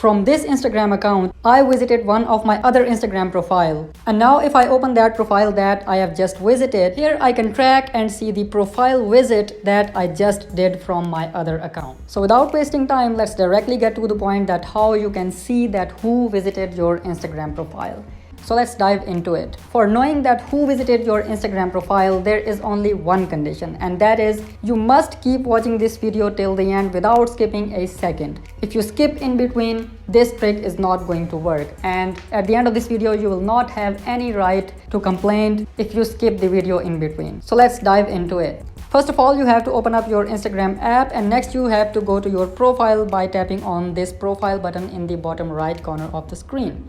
From this Instagram account, I visited one of my other Instagram profile. And now if I open that profile that I have just visited, here I can track and see the profile visit that I just did from my other account. So without wasting time, let's directly get to the point that how you can see that who visited your Instagram profile. So let's dive into it. For knowing that who visited your Instagram profile, there is only one condition, and that is you must keep watching this video till the end without skipping a second. If you skip in between, this trick is not going to work, and at the end of this video you will not have any right to complain if you skip the video in between. So let's dive into it. First of all, you have to open up your Instagram app, and next you have to go to your profile by tapping on this profile button in the bottom right corner of the screen.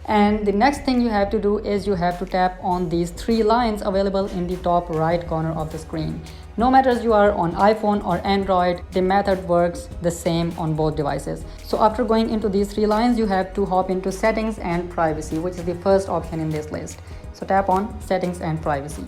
And the next thing you have to do is you have to tap on these three lines available in the top right corner of the screen. No matter you are on iPhone or Android, the method works the same on both devices. So after going into these three lines, you have to hop into settings and privacy, which is the first option in this list. So tap on settings and privacy.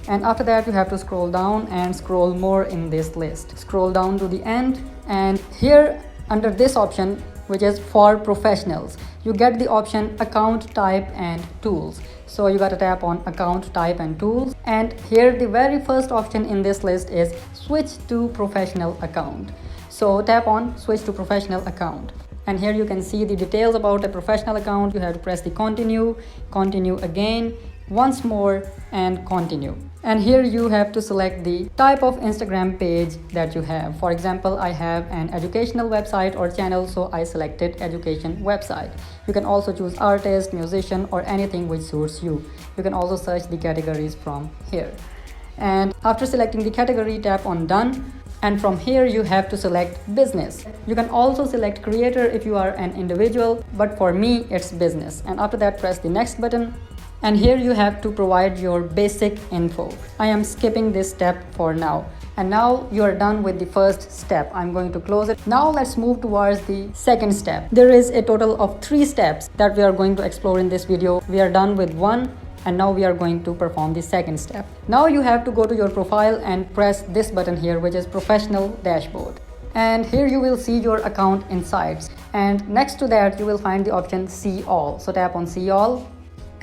And after that, you have to scroll down and scroll more in this list. Scroll down to the end, and here under this option, which is for professionals, you get the option account type and tools. So you gotta tap on account type and tools, and here the very first option in this list is switch to professional account. So tap on switch to professional account, and here you can see the details about a professional account. You have to press the continue again, once more, and continue. And here you have to select the type of Instagram page that you have. For example, I have an educational website or channel, so I selected education website. You can also choose artist, musician, or anything which suits you. You can also search the categories from here. And after selecting the category, tap on done. And from here you have to select business. You can also select creator if you are an individual, but for me it's business. And after that, press the next button. And here you have to provide your basic info. I am skipping this step for now. And now you are done with the first step. I'm going to close it. Now let's move towards the second step. There is a total of 3 steps that we are going to explore in this video. We are done with one, and now we are going to perform the second step. Now you have to go to your profile and press this button here, which is professional dashboard. And here you will see your account insights. And next to that, you will find the option see all. So tap on see all.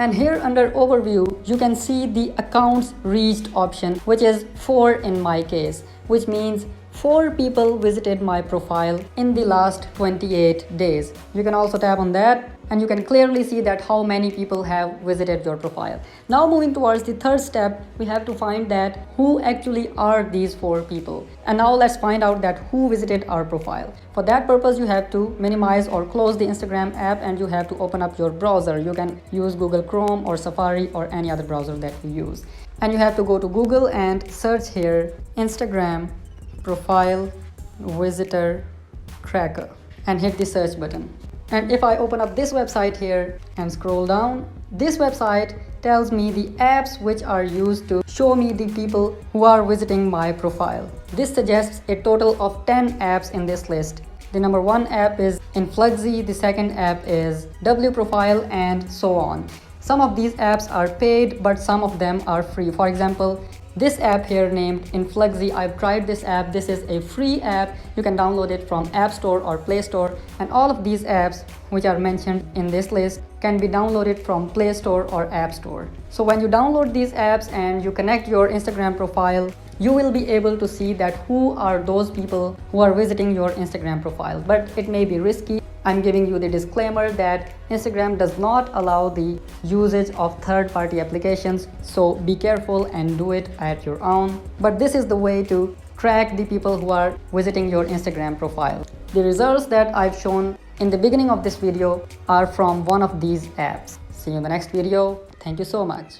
And here under overview, you can see the accounts reached option, which is 4 in my case, which means 4 people visited my profile in the last 28 days. You can also tap on that, and you can clearly see that how many people have visited your profile. Now moving towards the third step, we have to find that who actually are these 4 people. And now let's find out that who visited our profile. For that purpose, you have to minimize or close the Instagram app, and you have to open up your browser. You can use Google Chrome or Safari or any other browser that you use. And you have to go to Google and search here Instagram profile visitor tracker and hit the search button. And if I open up this website here and scroll down, this website tells me the apps which are used to show me the people who are visiting my profile. This suggests a total of 10 apps in this list. The number 1 app is Influxy, the second app is WProfile, and so on. Some of these apps are paid, but some of them are free. For example, this app here named Influxy, I've tried this app. This is a free app. You can download it from App Store or Play Store. And all of these apps which are mentioned in this list can be downloaded from Play Store or App Store. So when you download these apps and you connect your Instagram profile, you will be able to see that who are those people who are visiting your Instagram profile. But it may be risky. I'm giving you the disclaimer that Instagram does not allow the usage of third-party applications, so be careful and do it at your own. But this is the way to track the people who are visiting your Instagram profile. The results that I've shown in the beginning of this video are from one of these apps. See you in the next video. Thank you so much.